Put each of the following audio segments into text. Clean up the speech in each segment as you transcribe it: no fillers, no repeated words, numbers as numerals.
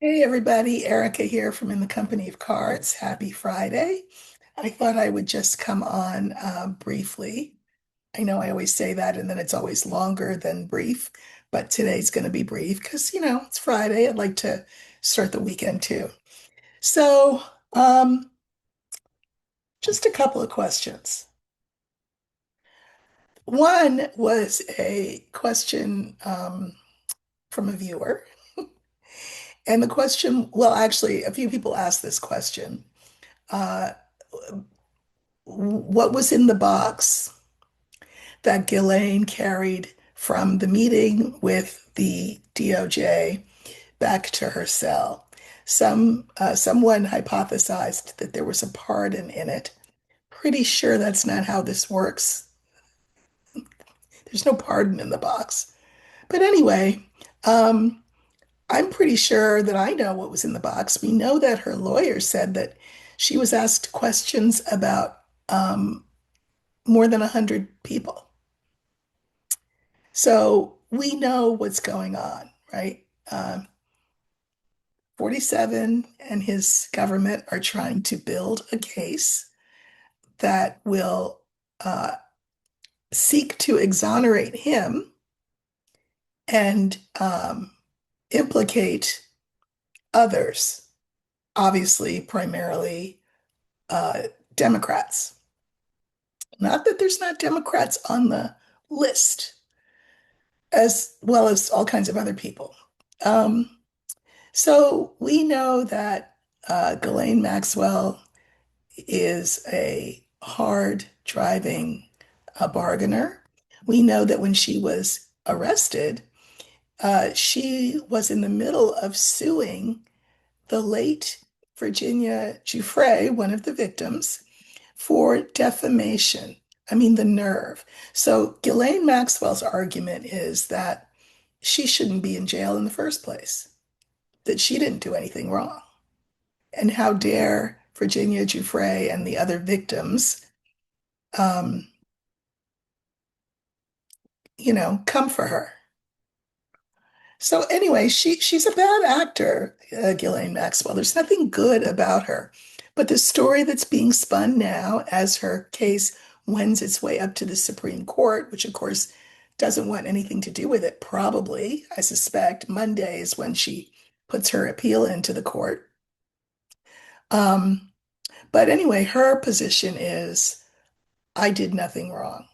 Hey everybody, Erica here from In the Company of Cards. Happy Friday. I thought I would just come on briefly. I know I always say that and then it's always longer than brief, but today's going to be brief because, it's Friday. I'd like to start the weekend too. So, um, just a couple of questions. One was a question from a viewer. And the question, well, actually, a few people asked this question. Uh, what was in the box that Ghislaine carried from the meeting with the DOJ back to her cell? Someone hypothesized that there was a pardon in it. Pretty sure that's not how this works. There's no pardon in the box. But anyway, um, I'm pretty sure that I know what was in the box. We know that her lawyer said that she was asked questions about more than 100 people. So we know what's going on, right? 47 and his government are trying to build a case that will uh, seek to exonerate him and implicate others, obviously, primarily uh, Democrats. Not that there's not Democrats on the list, as well as all kinds of other people. Um, So we know that Ghislaine Maxwell is a hard driving bargainer. We know that when she was arrested, she was in the middle of suing the late Virginia Giuffre, one of the victims, for defamation. I mean, the nerve. So Ghislaine Maxwell's argument is that she shouldn't be in jail in the first place, that she didn't do anything wrong. And how dare Virginia Giuffre and the other victims, um, come for her. So anyway, she's a bad actor, Ghislaine Maxwell. There's nothing good about her. But the story that's being spun now as her case wends its way up to the Supreme Court, which of course doesn't want anything to do with it, probably, I suspect. Monday is when she puts her appeal into the court. Um, but anyway, her position is I did nothing wrong.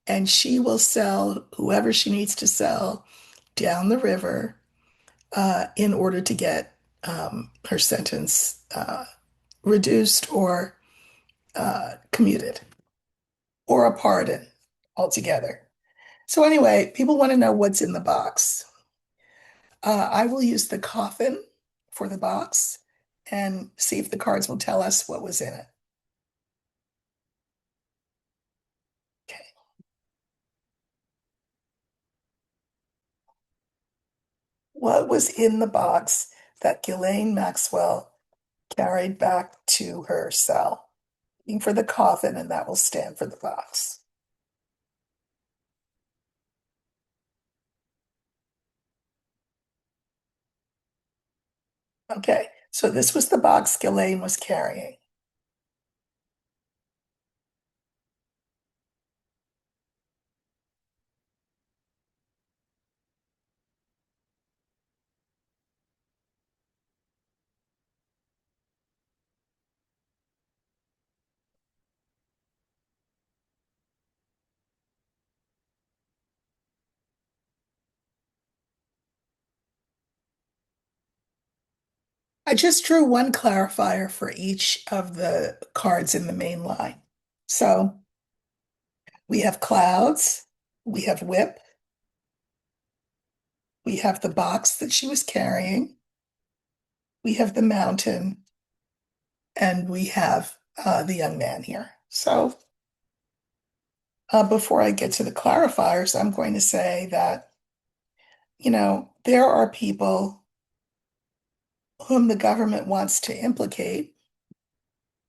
And she will sell whoever she needs to sell down the river in order to get her sentence reduced or commuted or a pardon altogether. So, anyway, people want to know what's in the box. I will use the coffin for the box and see if the cards will tell us what was in it. Okay. What was in the box that Ghislaine Maxwell carried back to her cell? Looking for the coffin, and that will stand for the box. Okay, so this was the box Ghislaine was carrying. I just drew one clarifier for each of the cards in the main line. So we have clouds, we have whip, we have the box that she was carrying, we have the mountain, and we have the young man here. So before I get to the clarifiers, I'm going to say that, there are people whom the government wants to implicate,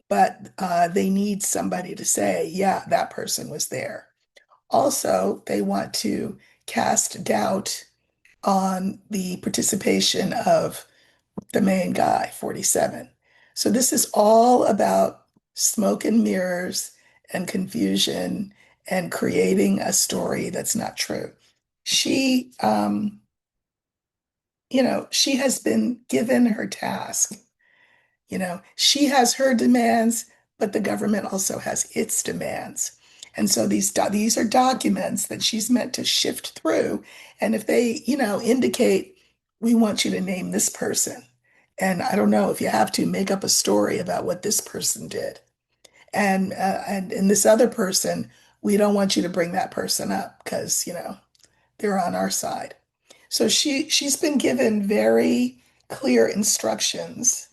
but they need somebody to say, yeah, that person was there. Also, they want to cast doubt on the participation of the main guy, 47. So this is all about smoke and mirrors and confusion and creating a story that's not true. She, she has been given her task. She has her demands, but the government also has its demands. And so these are documents that she's meant to shift through. And if they, indicate, we want you to name this person. And I don't know if you have to make up a story about what this person did. And in this other person, we don't want you to bring that person up because, they're on our side. So she's been given very clear instructions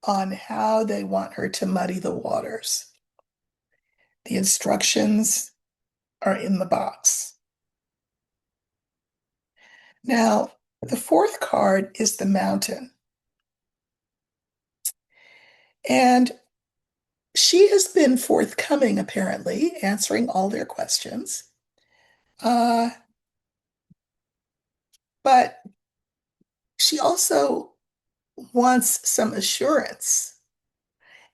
on how they want her to muddy the waters. The instructions are in the box. Now, the fourth card is the mountain. And she has been forthcoming, apparently, answering all their questions. Uh, but she also wants some assurance.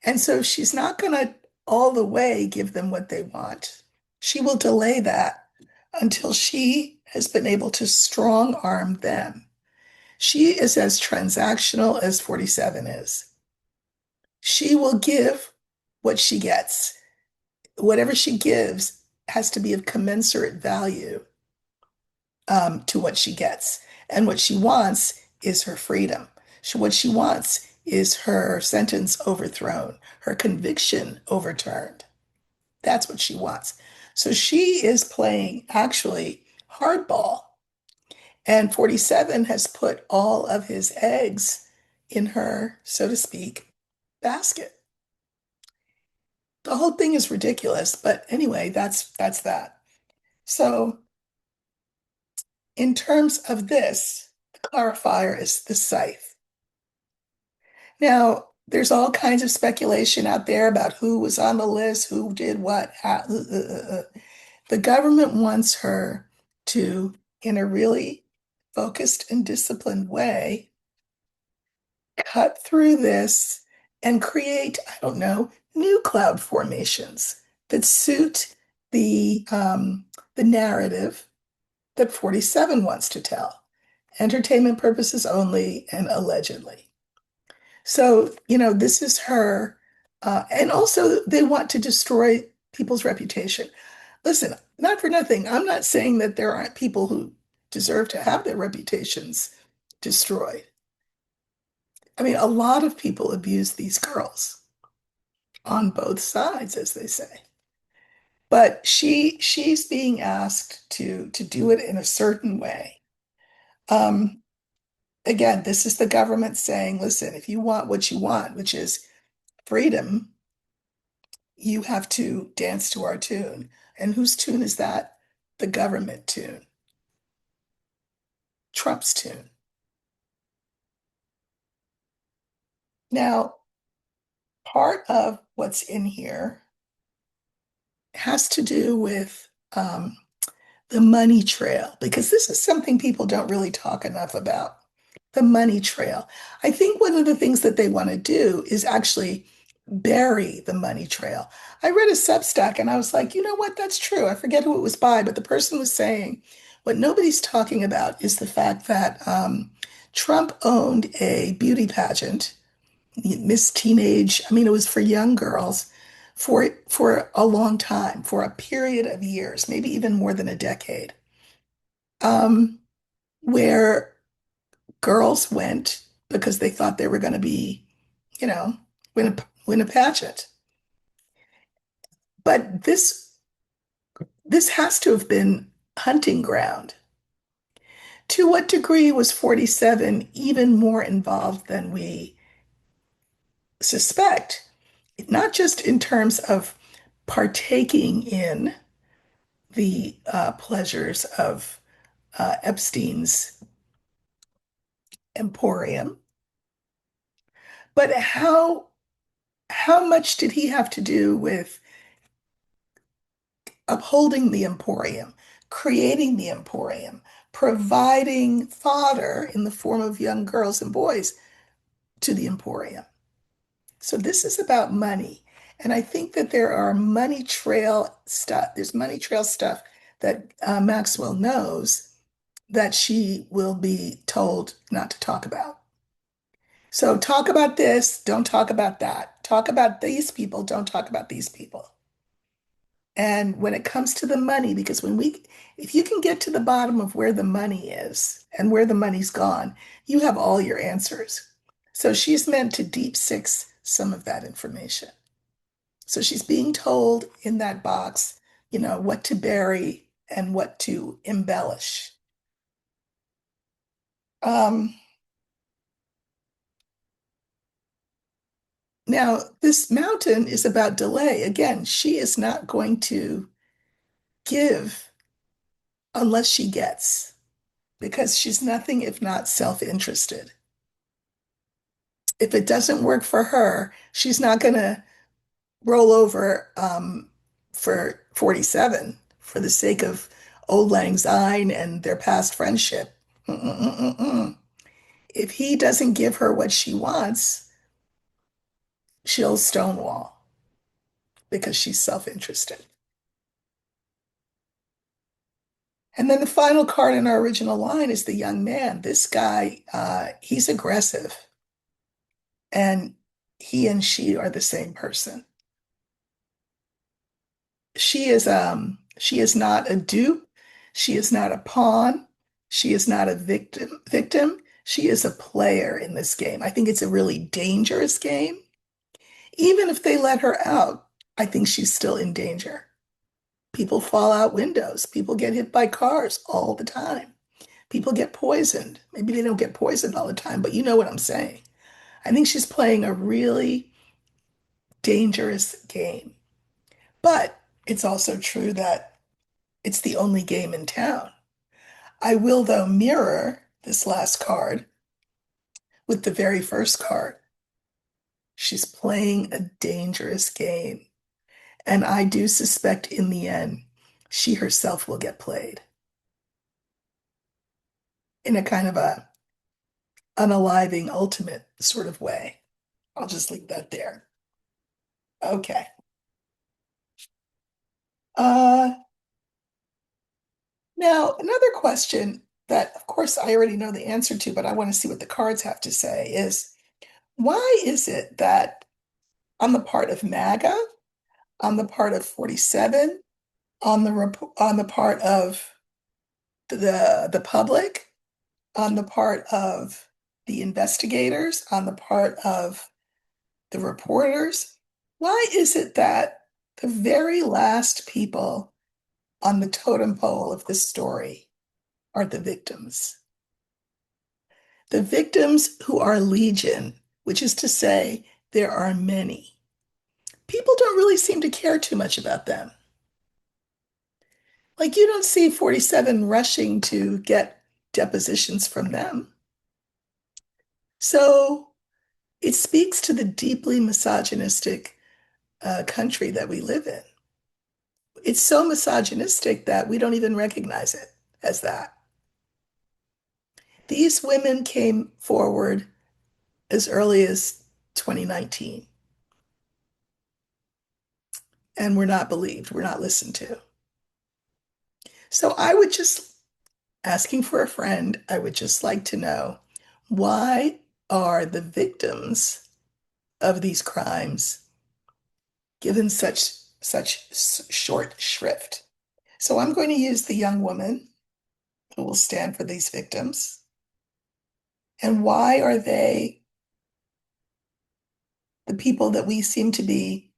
And so she's not going to all the way give them what they want. She will delay that until she has been able to strong arm them. She is as transactional as 47 is. She will give what she gets. Whatever she gives has to be of commensurate value to what she gets. And what she wants is her freedom. What she wants is her sentence overthrown, her conviction overturned. That's what she wants. So she is playing actually hardball. And 47 has put all of his eggs in her, so to speak, basket. The whole thing is ridiculous, but anyway, that's that. So in terms of this, the clarifier is the scythe. Now, there's all kinds of speculation out there about who was on the list, who did what. The government wants her to, in a really focused and disciplined way, cut through this and create, I don't know, new cloud formations that suit the narrative that 47 wants to tell. Entertainment purposes only and allegedly. So, this is her. And also, they want to destroy people's reputation. Listen, not for nothing, I'm not saying that there aren't people who deserve to have their reputations destroyed. I mean, a lot of people abuse these girls on both sides, as they say. But she's being asked to do it in a certain way. Um, Again, this is the government saying, listen, if you want what you want, which is freedom, you have to dance to our tune. And whose tune is that? The government tune, Trump's tune. Now, part of what's in here has to do with the money trail, because this is something people don't really talk enough about. The money trail. I think one of the things that they want to do is actually bury the money trail. I read a Substack and I was like, you know what? That's true. I forget who it was by, but the person was saying what nobody's talking about is the fact that Trump owned a beauty pageant, Miss Teenage, I mean, it was for young girls for a long time, for a period of years, maybe even more than a decade, um, where girls went because they thought they were going to be, you know, win a pageant. But this has to have been hunting ground. To what degree was 47 even more involved than we suspect? Not just in terms of partaking in the pleasures of Epstein's emporium, but how much did he have to do with upholding the emporium, creating the emporium, providing fodder in the form of young girls and boys to the Emporium. So this is about money. And I think that there are money trail stuff. There's money trail stuff that Maxwell knows that she will be told not to talk about. So talk about this, don't talk about that. Talk about these people, don't talk about these people. And when it comes to the money, because if you can get to the bottom of where the money is and where the money's gone, you have all your answers. So she's meant to deep six some of that information. So she's being told in that box, what to bury and what to embellish. Um, Now, this mountain is about delay. Again, she is not going to give unless she gets, because she's nothing if not self-interested. If it doesn't work for her, she's not going to roll over for 47 for the sake of Old Lang Syne and their past friendship. Mm-mm-mm-mm. If he doesn't give her what she wants, she'll stonewall because she's self-interested. And then the final card in our original line is the young man. This guy, he's aggressive, and he and she are the same person. She is not a dupe. She is not a pawn. She is not a victim. She is a player in this game. I think it's a really dangerous game. Even if they let her out, I think she's still in danger. People fall out windows. People get hit by cars all the time. People get poisoned. Maybe they don't get poisoned all the time, but you know what I'm saying. I think she's playing a really dangerous game. But it's also true that it's the only game in town. I will, though, mirror this last card with the very first card. She's playing a dangerous game. And I do suspect in the end, she herself will get played in a kind of a unaliving ultimate sort of way. I'll just leave that there. Okay. Uh, Now, another question that, of course, I already know the answer to, but I want to see what the cards have to say is why is it that on the part of MAGA, on the part of 47, on the part of the public, on the part of the investigators, on the part of the reporters, why is it that the very last people on the totem pole of this story are the victims? The victims who are legion, which is to say, there are many. People don't really seem to care too much about them. Like, you don't see 47 rushing to get depositions from them. So it speaks to the deeply misogynistic country that we live in. It's so misogynistic that we don't even recognize it as that. These women came forward as early as 2019 and were not believed, were not listened to. So I would just, asking for a friend, I would just like to know, why are the victims of these crimes given such short shrift? So I'm going to use the young woman who will stand for these victims. And why are they the people that we seem to be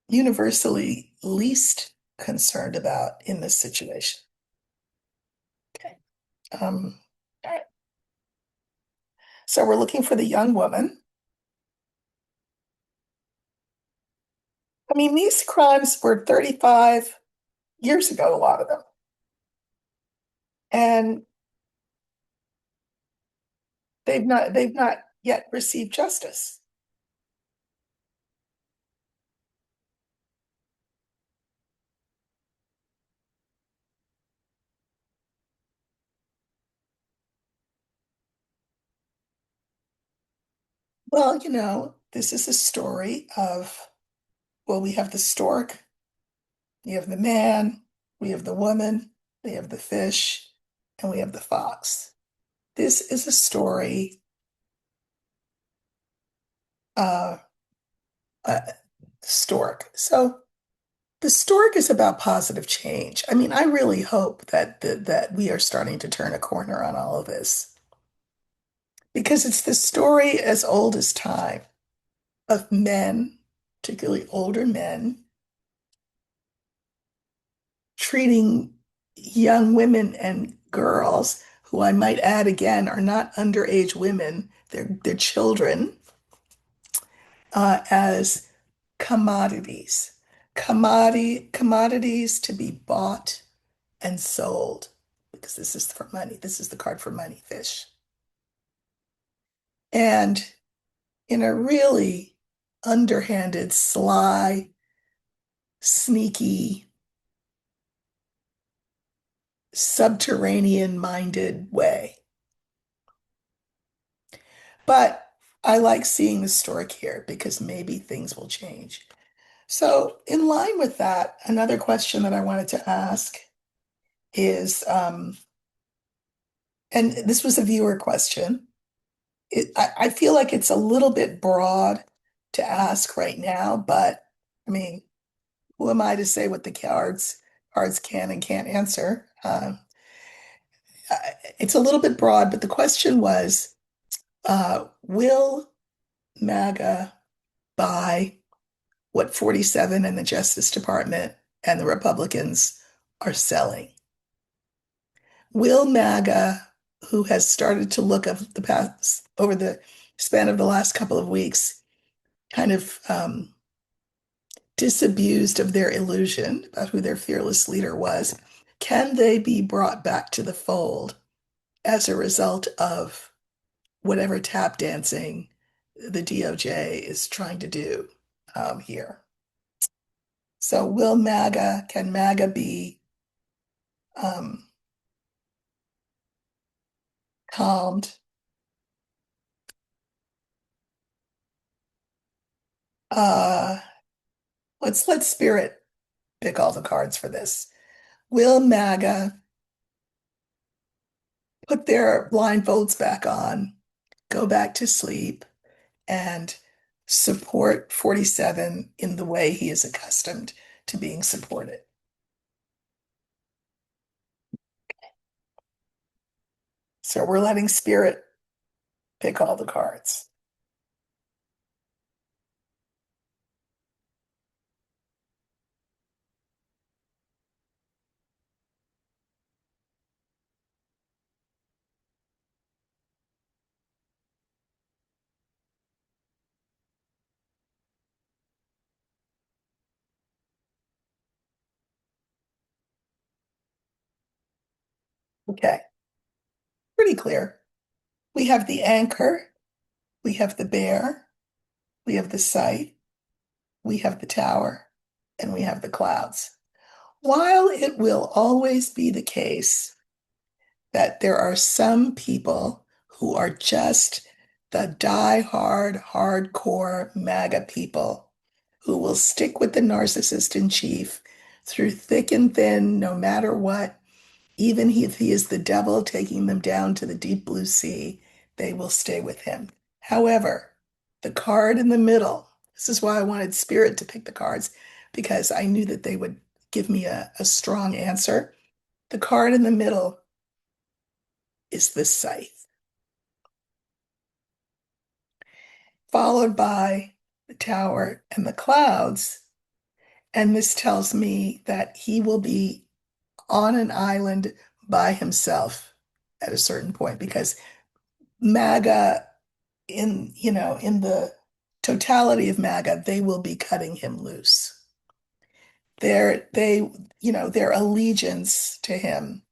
universally least concerned about in this situation? Okay. All right. So we're looking for the young woman. I mean, these crimes were 35 years ago, a lot of them. And they've not yet received justice. Well, this is a story of, well, we have the stork, we have the man, we have the woman, we have the fish, and we have the fox. This is a story, uh, uh, stork. So the stork is about positive change. I mean, I really hope that we are starting to turn a corner on all of this because it's the story as old as time of men, particularly older men, treating young women and girls, who I might add again are not underage women, they're children, as commodities. Commodities to be bought and sold because this is for money. This is the card for money, fish. And in a really underhanded, sly, sneaky, subterranean minded way. But I like seeing the stork here because maybe things will change. So, in line with that, another question that I wanted to ask is, and this was a viewer question. I feel like it's a little bit broad to ask right now, but I mean, who am I to say what the cards can and can't answer? It's a little bit broad, but the question was, will MAGA buy what 47 and the Justice Department and the Republicans are selling? Will MAGA, who has started to look of the past over the span of the last couple of weeks, kind of disabused of their illusion about who their fearless leader was, can they be brought back to the fold as a result of whatever tap dancing the DOJ is trying to do here? So can MAGA be um, calmed? Uh, let's Spirit pick all the cards for this. Will MAGA put their blindfolds back on, go back to sleep, and support 47 in the way he is accustomed to being supported? So we're letting Spirit pick all the cards. Okay, pretty clear. We have the anchor, we have the bear, we have the site, we have the tower, and we have the clouds. While it will always be the case that there are some people who are just the die-hard, hardcore MAGA people who will stick with the narcissist in chief through thick and thin, no matter what, even if he is the devil taking them down to the deep blue sea, they will stay with him. However, the card in the middle, this is why I wanted Spirit to pick the cards, because I knew that they would give me a strong answer. The card in the middle is the scythe, followed by the tower and the clouds. And this tells me that he will be on an island by himself at a certain point because MAGA, in the totality of MAGA, they will be cutting him loose. Their allegiance to him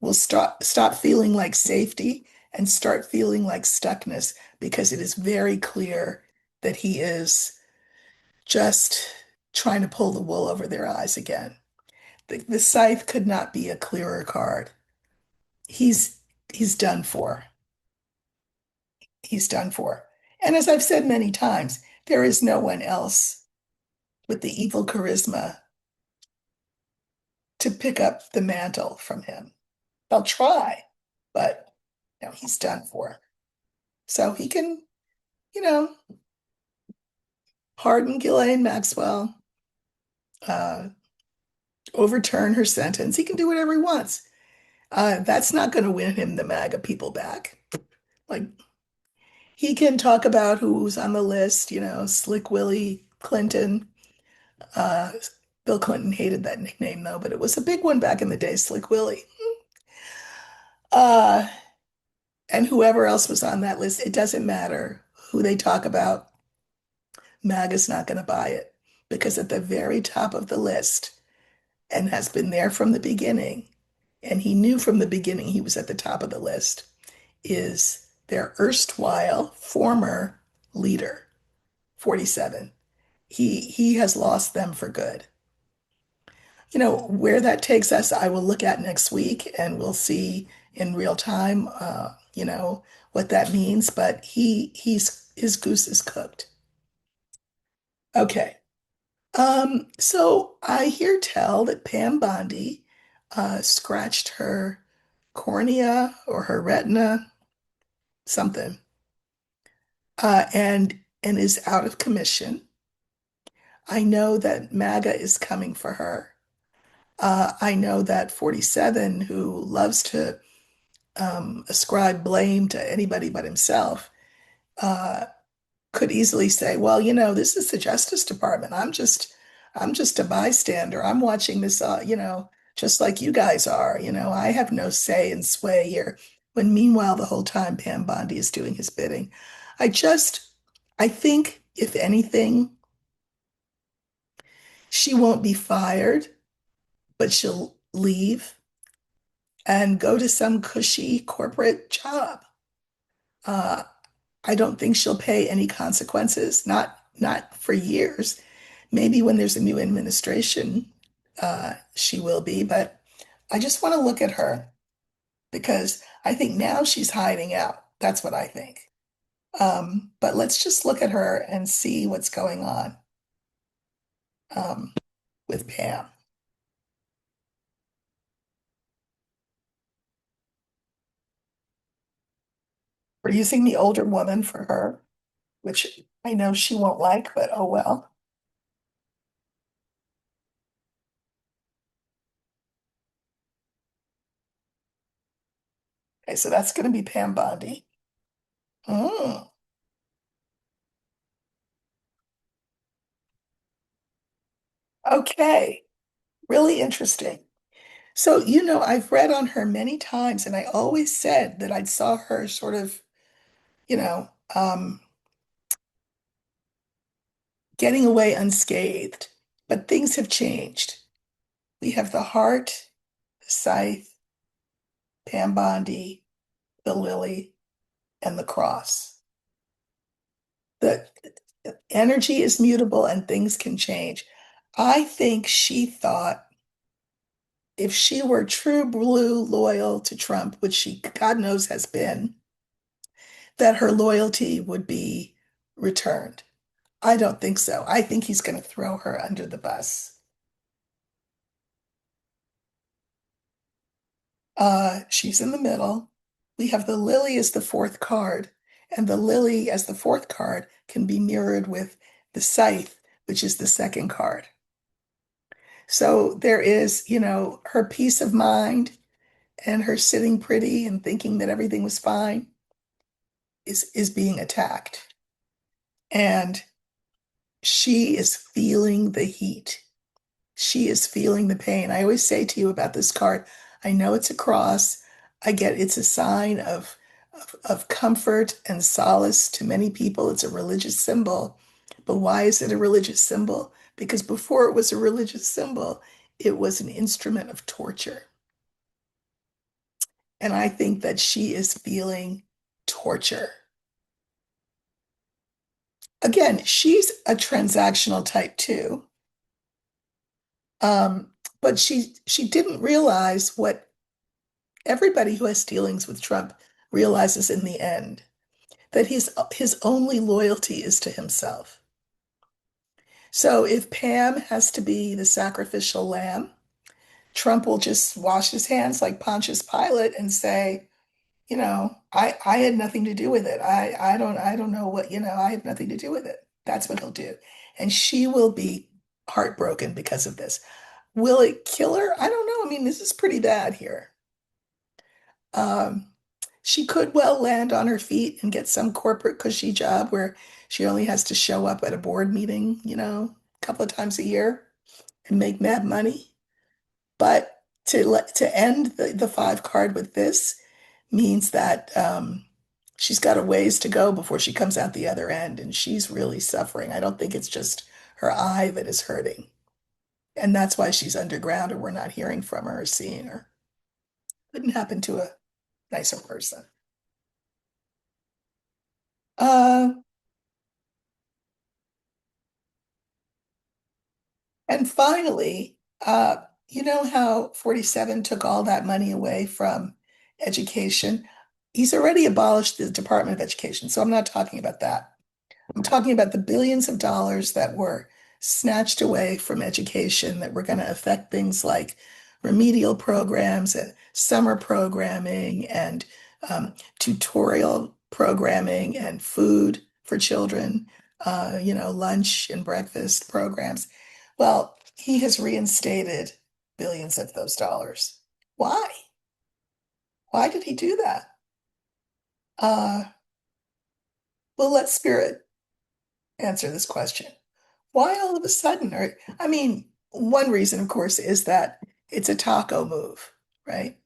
will stop feeling like safety and start feeling like stuckness because it is very clear that he is just trying to pull the wool over their eyes again. The scythe could not be a clearer card. He's he's done for. He's done for. And as I've said many times, there is no one else with the evil charisma to pick up the mantle from him. They'll try, but he's done for. So he can, you know, pardon Ghislaine Maxwell, uh, overturn her sentence. He can do whatever he wants. That's not going to win him the MAGA people back. Like he can talk about who's on the list, Slick Willie Clinton. Uh, Bill Clinton hated that nickname though, but it was a big one back in the day, Slick Willie. Uh, and whoever else was on that list, it doesn't matter who they talk about. MAGA's not going to buy it because at the very top of the list, and has been there from the beginning, and he knew from the beginning he was at the top of the list, is their erstwhile former leader, 47. He has lost them for good. Where that takes us, I will look at next week and we'll see in real time, what that means. But his goose is cooked. Okay. So I hear tell that Pam Bondi scratched her cornea or her retina, something, and is out of commission. I know that MAGA is coming for her. I know that 47, who loves to ascribe blame to anybody but himself, uh, could easily say, well, this is the Justice Department. I'm just a bystander. I'm watching this, just like you guys are. I have no say and sway here. When meanwhile, the whole time Pam Bondi is doing his bidding. I just, I think, if anything, she won't be fired, but she'll leave and go to some cushy corporate job. Uh, I don't think she'll pay any consequences, not for years. Maybe when there's a new administration, she will be, but I just want to look at her because I think now she's hiding out. That's what I think. But let's just look at her and see what's going on um, with Pam. We're using the older woman for her, which I know she won't like, but oh well. Okay, so that's going to be Pam Bondi. Mm, okay, really interesting. So, I've read on her many times, and I always said that I saw her sort of, you know, um, getting away unscathed. But things have changed. We have the heart, the scythe, Pam Bondi, the lily, and the cross. The energy is mutable and things can change. I think she thought if she were true blue loyal to Trump, which she, God knows, has been, that her loyalty would be returned. I don't think so. I think he's going to throw her under the bus. She's in the middle. We have the lily as the fourth card, and the lily as the fourth card can be mirrored with the scythe, which is the second card. So there is, her peace of mind and her sitting pretty and thinking that everything was fine is being attacked. And she is feeling the heat. She is feeling the pain. I always say to you about this card, I know it's a cross. I get it's a sign of comfort and solace to many people. It's a religious symbol. But why is it a religious symbol? Because before it was a religious symbol, it was an instrument of torture. And I think that she is feeling torture. Again, she's a transactional type too. But she didn't realize what everybody who has dealings with Trump realizes in the end, that his only loyalty is to himself. So if Pam has to be the sacrificial lamb, Trump will just wash his hands like Pontius Pilate and say, I had nothing to do with it. I don't know what, I have nothing to do with it. That's what he'll do. And she will be heartbroken because of this. Will it kill her? I don't know. I mean, this is pretty bad here. Um, she could well land on her feet and get some corporate cushy job where she only has to show up at a board meeting, a couple of times a year and make mad money. But to end the five card with this means that she's got a ways to go before she comes out the other end, and she's really suffering. I don't think it's just her eye that is hurting, and that's why she's underground, or we're not hearing from her or seeing her. Couldn't happen to a nicer person. Uh, and finally, you know how 47 took all that money away from education? He's already abolished the Department of Education, so I'm not talking about that. I'm talking about the billions of dollars that were snatched away from education that were going to affect things like remedial programs and summer programming and tutorial programming and food for children, lunch and breakfast programs. Well, he has reinstated billions of those dollars. Why? Why did he do that? Uh, we'll let Spirit answer this question. Why all of a sudden? Or, I mean, one reason, of course, is that it's a taco move, right?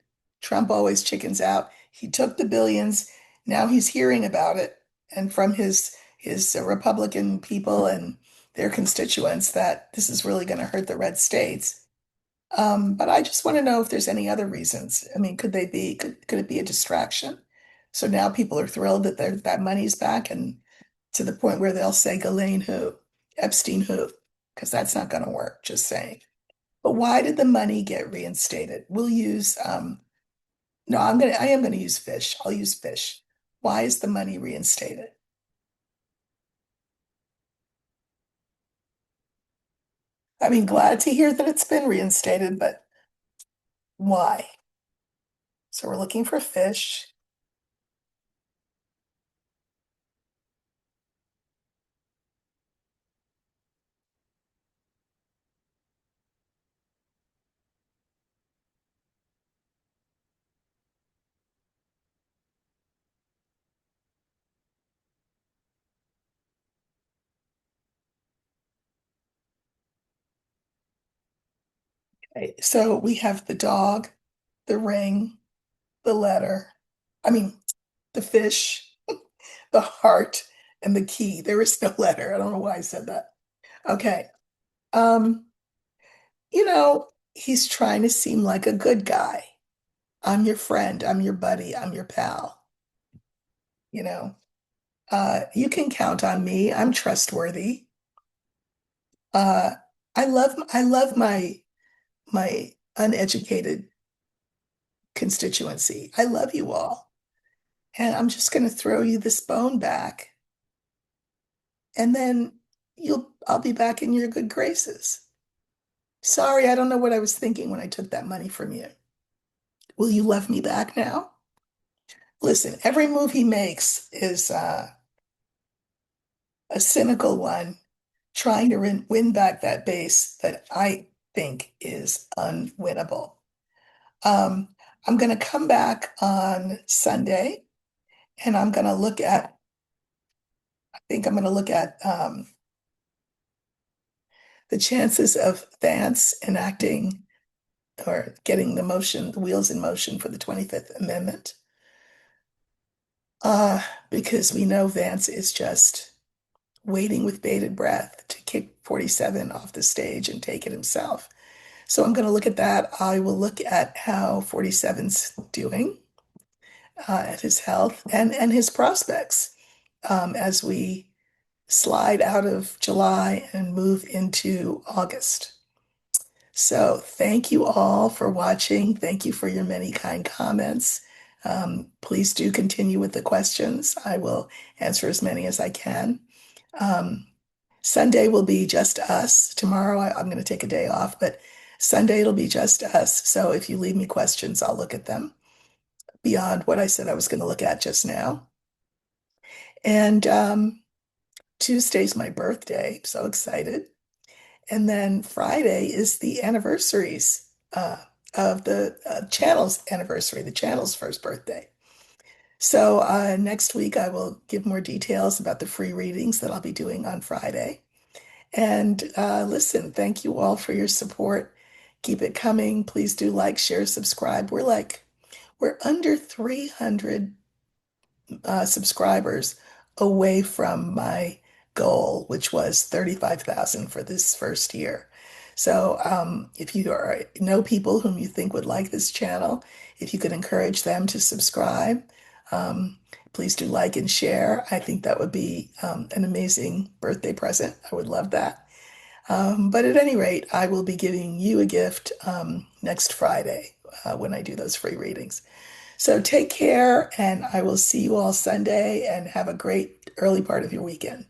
Trump always chickens out. He took the billions. Now he's hearing about it, and from his Republican people and their constituents that this is really going to hurt the red states. But I just want to know if there's any other reasons. I mean, could it be a distraction? So now people are thrilled that that money's back and to the point where they'll say Ghislaine who, Epstein who, because that's not going to work, just saying. But why did the money get reinstated? We'll use no, I am gonna use fish. I'll use fish. Why is the money reinstated? I mean, glad to hear that it's been reinstated, but why? So we're looking for fish. Okay, so we have the dog, the ring, the letter. I mean, the fish, the heart, and the key. There is no letter. I don't know why I said that. Okay. Um, he's trying to seem like a good guy. I'm your friend, I'm your buddy, I'm your pal. You know, you can count on me. I'm trustworthy. Uh, I love my uneducated constituency. I love you all. And I'm just going to throw you this bone back, and then I'll be back in your good graces. Sorry, I don't know what I was thinking when I took that money from you. Will you love me back now? Listen, every move he makes is a cynical one, trying to win back that base that I think is unwinnable. Um, I'm going to come back on Sunday and I think I'm going to look at the chances of Vance enacting or getting the wheels in motion for the 25th Amendment. Because we know Vance is just waiting with bated breath to kick 47 off the stage and take it himself. So I'm going to look at that. I will look at how 47's doing, at his health and his prospects as we slide out of July and move into August. So thank you all for watching. Thank you for your many kind comments. Please do continue with the questions. I will answer as many as I can. Um, Sunday will be just us. Tomorrow I'm going to take a day off, but Sunday it'll be just us. So if you leave me questions, I'll look at them beyond what I said I was going to look at just now. And Tuesday's my birthday. So excited. And then Friday is the anniversaries of the channel's anniversary, the channel's first birthday. So next week I will give more details about the free readings that I'll be doing on Friday. And listen, thank you all for your support. Keep it coming. Please do like, share, subscribe. We're under 300 subscribers away from my goal, which was 35,000 for this first year. So if know people whom you think would like this channel, if you could encourage them to subscribe, um, please do like and share. I think that would be an amazing birthday present. I would love that. But at any rate, I will be giving you a gift next Friday when I do those free readings. So take care, and I will see you all Sunday and have a great early part of your weekend.